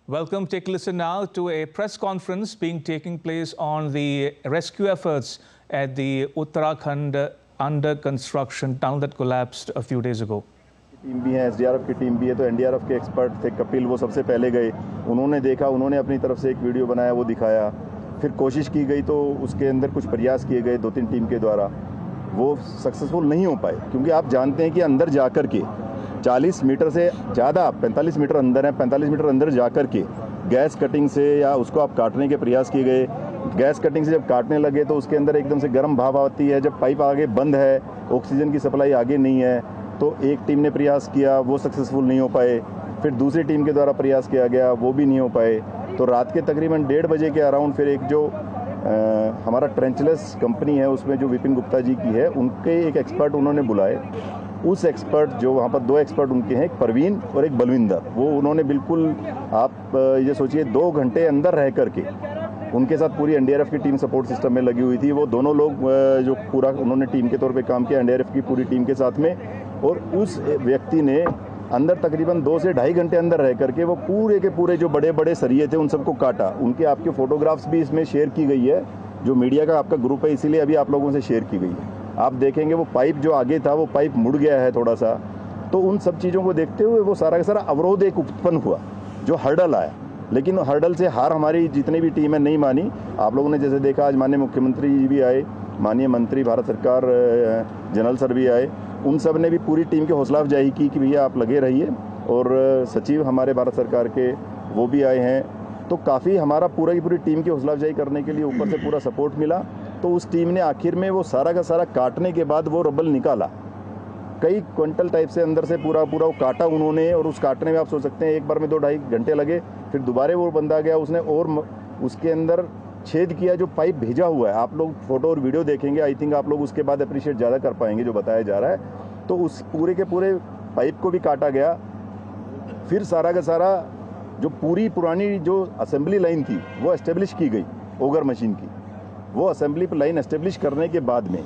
Welcome. Take a listen now to a press conference taking place on the rescue efforts at the Uttarakhand under construction tunnel that collapsed a few days ago. Team भी है, SDRF की team भी है, तो NDRF के expert थे कपिल, वो सबसे पहले गए, उन्होंने देखा, उन्होंने अपनी तरफ से एक वीडियो बनाया, वो दिखाया, फिर कोशिश की गई तो उसके अंदर कुछ प्रयास किए गए 2-3 टीम के द्वारा, वो सक्सेसफुल नहीं हो पाए क्योंकि आप जानते हैं कि अंदर जाकर के 40 मीटर से ज़्यादा 45 मीटर अंदर है, 45 मीटर अंदर जाकर के गैस कटिंग से या उसको आप काटने के प्रयास किए गए। गैस कटिंग से जब काटने लगे तो उसके अंदर एकदम से गर्म भाप आती है, जब पाइप आगे बंद है, ऑक्सीजन की सप्लाई आगे नहीं है, तो एक टीम ने प्रयास किया, वो सक्सेसफुल नहीं हो पाए, फिर दूसरी टीम के द्वारा प्रयास किया गया, वो भी नहीं हो पाए। तो रात के तकरीबन 1:30 बजे के अराउंड फिर एक जो हमारा ट्रेंचलेस कंपनी है उसमें जो विपिन गुप्ता जी की है, उनके एक एक्सपर्ट उन्होंने बुलाए। उस एक्सपर्ट जो वहाँ पर 2 एक्सपर्ट उनके हैं, एक परवीन और एक बलविंदर, वो उन्होंने बिल्कुल आप ये सोचिए 2 घंटे अंदर रह करके उनके साथ पूरी एनडीआरएफ की टीम सपोर्ट सिस्टम में लगी हुई थी। वो दोनों लोग जो पूरा उन्होंने टीम के तौर पे काम किया एनडीआरएफ की पूरी टीम के साथ में, और उस व्यक्ति ने अंदर तकरीबन 2 से ढाई घंटे अंदर रह करके वो पूरे के पूरे जो बड़े बड़े सरिये थे उन सबको काटा। उनके आपके फोटोग्राफ्स भी इसमें शेयर की गई है, जो मीडिया का आपका ग्रुप है इसीलिए अभी आप लोगों से शेयर की गई है। आप देखेंगे वो पाइप जो आगे था वो पाइप मुड़ गया है थोड़ा सा, तो उन सब चीज़ों को देखते हुए वो सारा का सारा अवरोध एक उत्पन्न हुआ, जो हर्डल आया, लेकिन हर्डल से हार हमारी जितनी भी टीम है नहीं मानी। आप लोगों ने जैसे देखा आज माननीय मुख्यमंत्री जी भी आए, माननीय मंत्री भारत सरकार जनरल सर भी आए, उन सब ने भी पूरी टीम की हौसला अफजाई की कि भैया आप लगे रहिए, और सचिव हमारे भारत सरकार के वो भी आए हैं, तो काफ़ी हमारा पूरा की पूरी टीम की हौसला अफजाई करने के लिए ऊपर से पूरा सपोर्ट मिला। तो उस टीम ने आखिर में वो सारा का सारा काटने के बाद वो रबल निकाला, कई क्विंटल टाइप से अंदर से पूरा वो काटा उन्होंने, और उस काटने में आप सोच सकते हैं एक बार में 2-2.5 घंटे लगे। फिर दोबारा वो बंदा गया, उसने और उसके अंदर छेद किया, जो पाइप भेजा हुआ है, आप लोग फोटो और वीडियो देखेंगे, आई थिंक आप लोग उसके बाद अप्रिशिएट ज़्यादा कर पाएंगे जो बताया जा रहा है। तो उस पूरे के पूरे पाइप को भी काटा गया। फिर सारा का सारा जो पूरी पुरानी जो असेंबली लाइन थी वो एस्टेब्लिश की गई, ओगर मशीन की, वो असेंबली लाइन एस्टेब्लिश करने के बाद में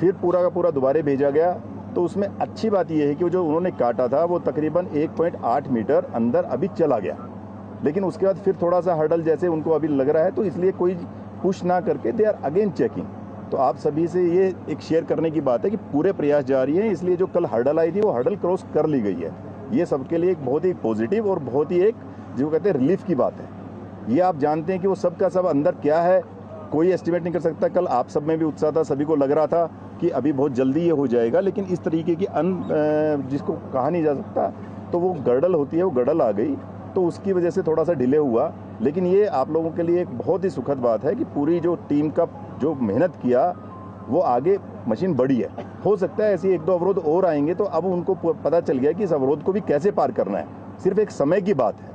फिर पूरा का पूरा दोबारा भेजा गया। तो उसमें अच्छी बात यह है कि जो उन्होंने काटा था वो तकरीबन 1.8 मीटर अंदर अभी चला गया, लेकिन उसके बाद फिर थोड़ा सा हर्डल जैसे उनको अभी लग रहा है, तो इसलिए कोई पुश ना करके दे आर अगेन चेकिंग। तो आप सभी से ये एक शेयर करने की बात है कि पूरे प्रयास जारी हैं, इसलिए जो कल हर्डल आई थी वो हर्डल क्रॉस कर ली गई है। ये सबके लिए एक बहुत ही पॉजिटिव और बहुत ही एक जो कहते हैं रिलीफ की बात है। ये आप जानते हैं कि वो सब का सब अंदर क्या है कोई एस्टिमेट नहीं कर सकता। कल आप सब में भी उत्साह था, सभी को लग रहा था कि अभी बहुत जल्दी ये हो जाएगा, लेकिन इस तरीके की जिसको कहा नहीं जा सकता, तो वो गर्डल होती है, वो गर्डल आ गई, तो उसकी वजह से थोड़ा सा डिले हुआ। लेकिन ये आप लोगों के लिए एक बहुत ही सुखद बात है कि पूरी जो टीम का जो मेहनत किया वो आगे मशीन बढ़ी है। हो सकता है ऐसी 1-2 अवरोध और आएंगे, तो अब उनको पता चल गया कि इस अवरोध को भी कैसे पार करना है। सिर्फ एक समय की बात है,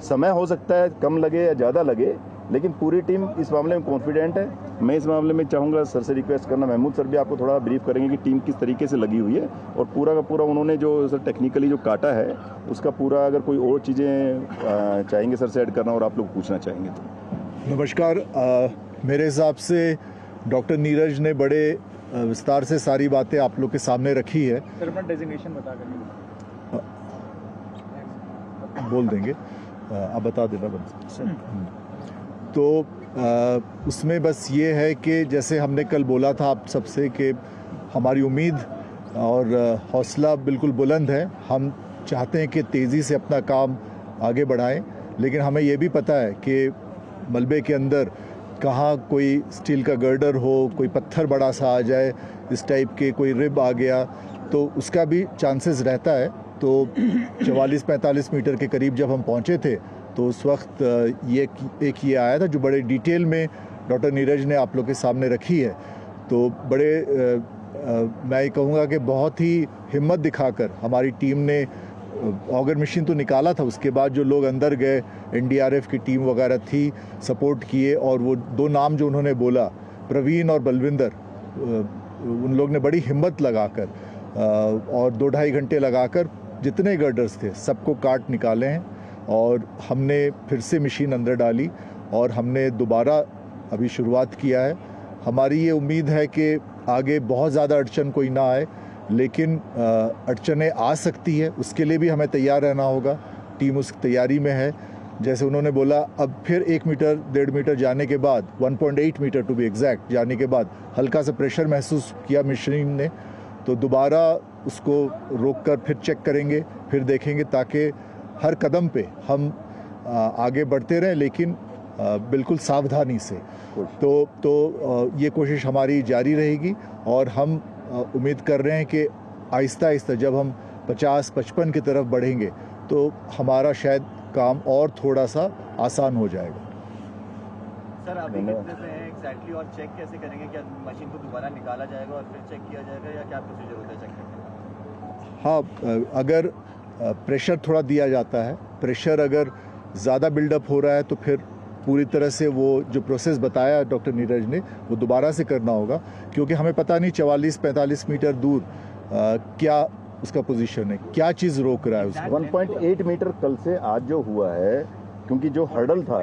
समय हो सकता है कम लगे या ज़्यादा लगे, लेकिन पूरी टीम इस मामले में कॉन्फिडेंट है। मैं इस मामले में चाहूँगा सर से रिक्वेस्ट करना, महमूद सर भी आपको थोड़ा ब्रीफ करेंगे कि टीम किस तरीके से लगी हुई है, और पूरा का पूरा उन्होंने जो सर टेक्निकली जो काटा है उसका पूरा, अगर कोई और चीज़ें चाहेंगे सर से ऐड करना और आप लोग पूछना चाहेंगे तो। नमस्कार। मेरे हिसाब से डॉक्टर नीरज ने बड़े विस्तार से सारी बातें आप लोग के सामने रखी है। सर अपना डेजिग्नेशन बता कर बोल देंगे, आप बता देना बस। तो उसमें बस ये है कि जैसे हमने कल बोला था आप सबसे कि हमारी उम्मीद और हौसला बिल्कुल बुलंद है। हम चाहते हैं कि तेज़ी से अपना काम आगे बढ़ाएं, लेकिन हमें ये भी पता है कि मलबे के अंदर कहाँ कोई स्टील का गर्डर हो, कोई पत्थर बड़ा सा आ जाए, इस टाइप के कोई रिब आ गया, तो उसका भी चांसेस रहता है। तो 44-45 मीटर के करीब जब हम पहुँचे थे तो उस वक्त ये आया था जो बड़े डिटेल में डॉक्टर नीरज ने आप लोग के सामने रखी है। तो बड़े मैं ये कहूँगा कि बहुत ही हिम्मत दिखाकर हमारी टीम ने ऑगर मशीन तो निकाला था, उसके बाद जो लोग अंदर गए, एनडीआरएफ की टीम वगैरह थी, सपोर्ट किए, और वो 2 नाम जो उन्होंने बोला, प्रवीण और बलविंदर, उन लोग ने बड़ी हिम्मत लगाकर और 2-2.5 घंटे लगाकर जितने गर्डर्स थे सबको काट निकाले हैं, और हमने फिर से मशीन अंदर डाली और हमने दोबारा अभी शुरुआत किया है। हमारी ये उम्मीद है कि आगे बहुत ज़्यादा अड़चन कोई ना आए, लेकिन अड़चनें आ सकती है, उसके लिए भी हमें तैयार रहना होगा। टीम उस तैयारी में है। जैसे उन्होंने बोला अब फिर 1 मीटर 1.5 मीटर जाने के बाद 1.8 मीटर टू बी एग्जैक्ट जाने के बाद हल्का सा प्रेशर महसूस किया मशीन ने, तो दोबारा उसको रोककर फिर चेक करेंगे, फिर देखेंगे, ताकि हर कदम पे हम आगे बढ़ते रहें, लेकिन बिल्कुल सावधानी से। तो ये कोशिश हमारी जारी रहेगी और हम उम्मीद कर रहे हैं कि आहिस्ता आहिस्ता जब हम 50-55 की तरफ बढ़ेंगे तो हमारा शायद काम और थोड़ा सा आसान हो जाएगा। सर अभी कितने पे है एग्जैक्टली और चेक कैसे करेंगे? क्या मशीन को दोबारा निकाला जाएगा और फिर चेक किया जाएगा या क्या प्रोसीजर होता है चेक करने का? हाँ, अगर प्रेशर थोड़ा दिया जाता है, प्रेशर अगर ज़्यादा बिल्डअप हो रहा है तो फिर पूरी तरह से वो जो प्रोसेस बताया डॉक्टर नीरज ने वो दोबारा से करना होगा, क्योंकि हमें पता नहीं 44-45 मीटर दूर क्या उसका पोजीशन है, क्या चीज़ रोक रहा है उसको। 1.8 मीटर कल से आज जो हुआ है, क्योंकि जो हर्डल था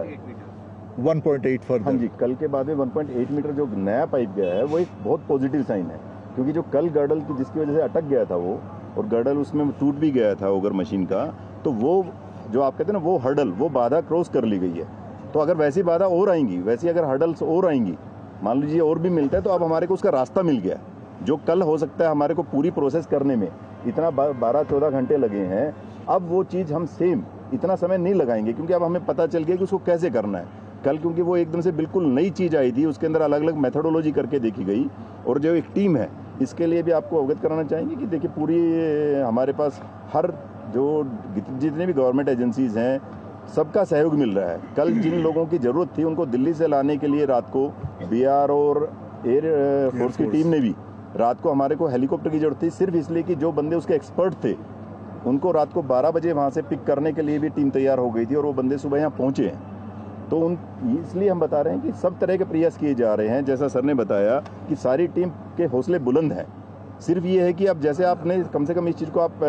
1.8 फर्दर। हाँ जी, कल के बाद में 1.8 मीटर जो नया पाइप गया है वो एक बहुत पॉजिटिव साइन है, क्योंकि जो कल गर्डल की जिसकी वजह से अटक गया था वो, और गर्डल उसमें टूट भी गया था ओगर मशीन का, तो वो जो आप कहते हैं ना वो हर्डल, वो बाधा क्रॉस कर ली गई है। तो अगर वैसी बाधा और आएंगी, वैसी अगर हर्डल्स और आएंगी, मान लीजिए और भी मिलता है, तो अब हमारे को उसका रास्ता मिल गया। जो कल हो सकता है हमारे को पूरी प्रोसेस करने में इतना 12-14 घंटे लगे हैं, अब वो चीज़ हम सेम इतना समय नहीं लगाएंगे, क्योंकि अब हमें पता चल गया कि उसको कैसे करना है। कल क्योंकि वो एकदम से बिल्कुल नई चीज़ आई थी, उसके अंदर अलग अलग मेथोडोलॉजी करके देखी गई, और जो एक टीम है इसके लिए भी आपको अवगत कराना चाहेंगे कि देखिए पूरी हमारे पास हर जो जितने भी गवर्नमेंट एजेंसीज़ हैं सबका सहयोग मिल रहा है। कल जिन लोगों की ज़रूरत थी उनको दिल्ली से लाने के लिए रात को BR और एयर फोर्स की टीम ने भी रात को हमारे को हेलीकॉप्टर की ज़रूरत थी, सिर्फ इसलिए कि जो बंदे उसके एक्सपर्ट थे उनको रात को 12 बजे वहाँ से पिक करने के लिए भी टीम तैयार हो गई थी, और वो बंदे सुबह यहाँ पहुँचे हैं। तो इसलिए हम बता रहे हैं कि सब तरह के प्रयास किए जा रहे हैं। जैसा सर ने बताया कि सारी टीम के हौसले बुलंद हैं। सिर्फ ये है कि अब जैसे आपने कम से कम इस चीज़ को आप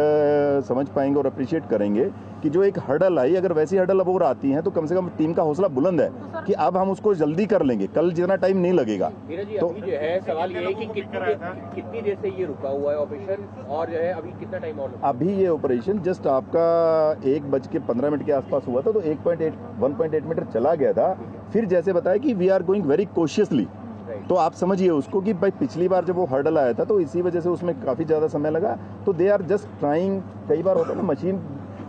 समझ पाएंगे और अप्रिशिएट करेंगे कि जो एक हर्डल आई, अगर वैसी हर्डल अब और आती हैं तो कम से कम टीम का हौसला बुलंद है कि अब हम उसको जल्दी कर लेंगे, कल जितना टाइम नहीं लगेगा। तो अभी जो है सवाल ये है कि कितनी देर से ये रुका हुआ है ऑपरेशन, और जो है अभी कितना टाइम और? अभी ये ऑपरेशन जस्ट आपका 1:15 के आसपास हुआ था, तो 1.8 मीटर चला गया था। फिर जैसे बताया कि we are going very cautiously, तो आप समझिए उसको कि भाई पिछली बार जब वो हर्डल आया था तो इसी वजह से उसमें काफ़ी ज़्यादा समय लगा। तो दे आर जस्ट ट्राइंग। कई बार होता है ना मशीन,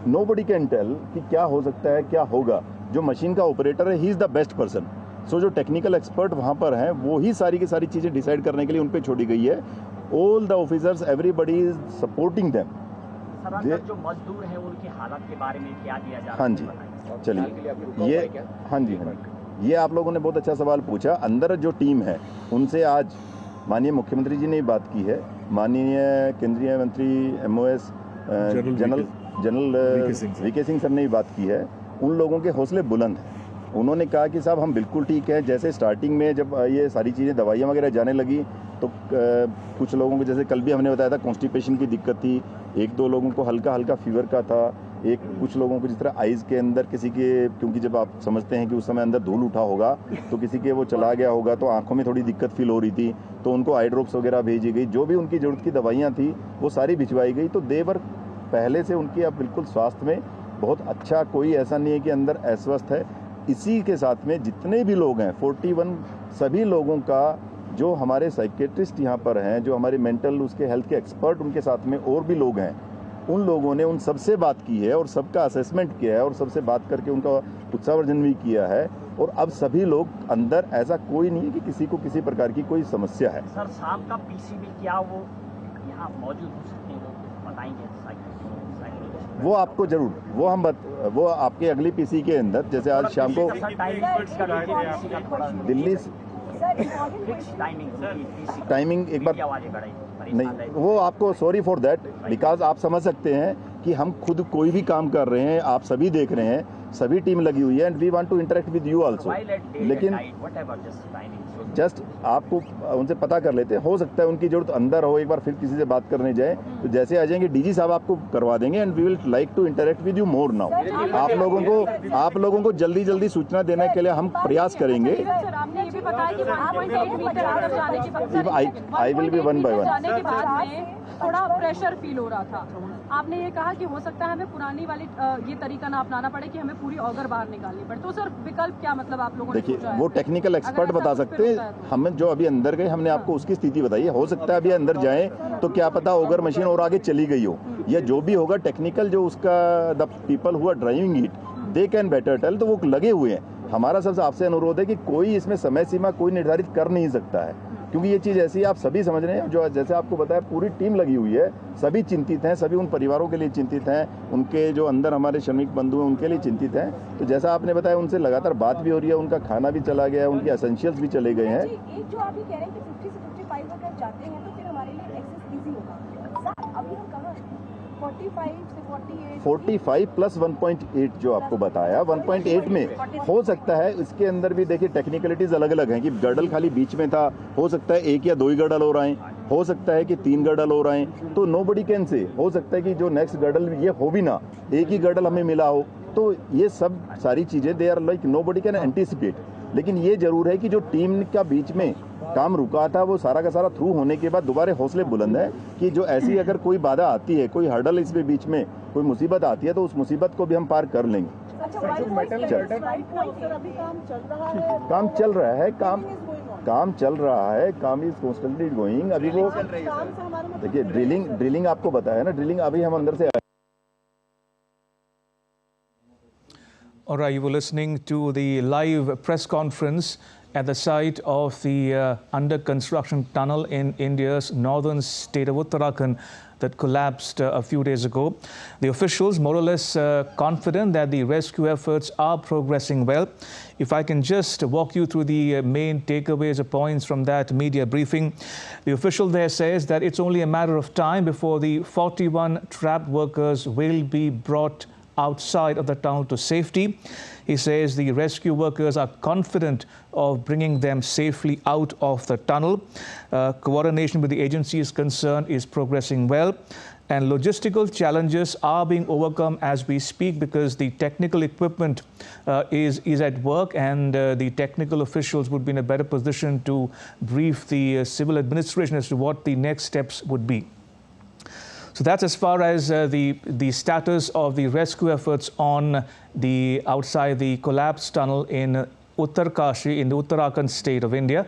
नोबडी कैन टेल कि क्या हो सकता है, क्या होगा। जो मशीन का ऑपरेटर है he is the best person. So जो टेक्निकल एक्सपर्ट वहाँ पर हैं वो ही सारी की सारी चीज़ें डिसाइड करने के लिए उन पर छोड़ी गई है। All the officers, everybody is supporting them. जो मजदूर हैं उनकी हालत के बारे में क्या दिया जा रहा है? हाँ जी, चलिए ये हाँ जी ये आप लोगों ने बहुत अच्छा सवाल पूछा। अंदर जो टीम है उनसे आज माननीय मुख्यमंत्री जी ने बात की है, माननीय केंद्रीय मंत्री MOS general VK Singh sir ने भी बात की है। उन लोगों के हौसले बुलंद हैं। उन्होंने कहा कि साहब हम बिल्कुल ठीक हैं। जैसे स्टार्टिंग में जब ये सारी चीज़ें दवाइयाँ वगैरह जाने लगी तो कुछ लोगों को, जैसे कल भी हमने बताया था, कॉन्स्टिपेशन की दिक्कत थी, 1-2 लोगों को हल्का हल्का फीवर का था, कुछ लोगों को जिस तरह आइज़ के अंदर किसी के, क्योंकि जब आप समझते हैं कि उस समय अंदर धूल उठा होगा तो किसी के वो चला गया होगा तो आंखों में थोड़ी दिक्कत फील हो रही थी, तो उनको आई ड्रॉप्स वगैरह भेजी गई। जो भी उनकी ज़रूरत की दवाइयाँ थी वो सारी भिजवाई गई। तो देवर पहले से उनकी अब बिल्कुल स्वास्थ्य में बहुत अच्छा, कोई ऐसा नहीं है कि अंदर अस्वस्थ है। इसी के साथ में जितने भी लोग हैं 41 सभी लोगों का, जो हमारे साइकेट्रिस्ट यहाँ पर हैं, जो हमारे मेंटल उसके हेल्थ के एक्सपर्ट, उनके साथ में और भी लोग हैं, उन लोगों ने उन सबसे बात की है और सबका असेसमेंट किया है और सबसे बात करके उनका उत्साहवर्धन भी किया है। और अब सभी लोग अंदर, ऐसा कोई नहीं है कि किसी को किसी प्रकार की कोई समस्या है। सर शाम का PCB क्या वो यहाँ मौजूद हो सकते हैं, वो बताएंगे? वो आपको जरूर, वो आपके अगली PC के अंदर, जैसे आज शाम को दिल्ली टाइमिंग एक बार नहीं, वो आपको सॉरी फॉर दैट, बिकॉज आप समझ सकते हैं कि हम खुद कोई भी काम कर रहे हैं, आप सभी देख रहे हैं, सभी टीम लगी हुई है and we want to interact with you also. लेकिन जस्ट आपको उनसे पता कर लेते हैं, हो सकता है उनकी जरूरत अंदर हो, एक बार फिर किसी से बात करने जाए तो जैसे आ जाएंगे DG साहब आपको करवा देंगे and we will like to interact with you more now. आप लोगों को जल्दी सूचना देने के लिए हम प्रयास करेंगे। I will be one by one. थोड़ा प्रेशर फील हो रहा था, आपने ये कहा कि हो सकता है हमें पुरानी वाली ये तरीका ना अपनाना पड़े कि हमें पूरी ऑगर बाहर निकालनी पड़े, तो सर विकल्प क्या, मतलब आप लोगों ने देखिए सोचा है? वो टेक्निकल एक्सपर्ट बता सकते हैं। हम जो अभी अंदर गए हमने आपको उसकी स्थिति बताई है। हो सकता है अभी अंदर जाएं तो क्या पता ऑगर मशीन और आगे चली गई हो, या जो भी होगा टेक्निकल जो उसका the people who are driving it they can better tell, तो वो लगे हुए हैं। हमारा सबसे आपसे अनुरोध है कि कोई इसमें समय सीमा कोई निर्धारित कर नहीं सकता है, क्योंकि ये चीज़ ऐसी है, आप सभी समझ रहे हैं। जो जैसे आपको बताया पूरी टीम लगी हुई है, सभी चिंतित हैं, सभी उन परिवारों के लिए चिंतित हैं, उनके जो अंदर हमारे श्रमिक बंधु हैं उनके लिए चिंतित हैं। तो जैसा आपने बताया उनसे लगातार बात भी हो रही है, उनका खाना भी चला गया है, उनके एसेंशियल्स भी चले गए हैं। एक जो आप ये कह रहे हैं कि 50 से 55 अगर जाते हैं तो फिर हमारे लिए एक्सेस इजी होगा। सर अभी हम कहाँ 45 से 45 प्लस 1.8 जो आपको बताया, 1.8 में हो सकता है। इसके अंदर भी देखिए टेक्निकलिटीज अलग अलग हैं कि गर्डल खाली बीच में था, हो सकता है 1 या 2 ही गर्डल और आए, हो सकता है कि 3 गर्डल और आए, तो नोबडी कैन से। हो सकता है कि जो नेक्स्ट गर्डल ये हो भी ना, एक ही गर्डल हमें मिला हो, तो ये सब सारी चीज़ें they are like nobody can anticipate. लेकिन ये जरूर है कि जो टीम का बीच में काम रुका था वो सारा का सारा थ्रू होने के बाद दोबारा हौसले बुलंद है कि जो ऐसी अगर कोई बाधा आती है, कोई हर्डल इसमें बीच में कोई मुसीबत आती है, तो उस मुसीबत को भी हम पार कर लेंगे। काम चल रहा है, काम चल रहा है, काम इज कॉन्स्टेंटली गोइंग। अभी वो देखिए ड्रिलिंग आपको बताया ना, ड्रिलिंग अभी हम अंदर से। All right, you were listening to the live press conference at the site of the under construction tunnel in India's northern state of Uttarakhand that collapsed a few days ago. The officials more or less confident that the rescue efforts are progressing well. If I can just walk you through the main takeaways or points from that media briefing. The official there says that it's only a matter of time before the 41 trapped workers will be brought outside of the tunnel to safety. He says the rescue workers are confident of bringing them safely out of the tunnel. Coordination with the agency is concerned is progressing well, and logistical challenges are being overcome as we speak because the technical equipment is at work, and the technical officials would be in a better position to brief the civil administration as to what the next steps would be. So that's as far as the status of the rescue efforts on the outside the collapsed tunnel in Uttarkashi in the Uttarakhand state of India.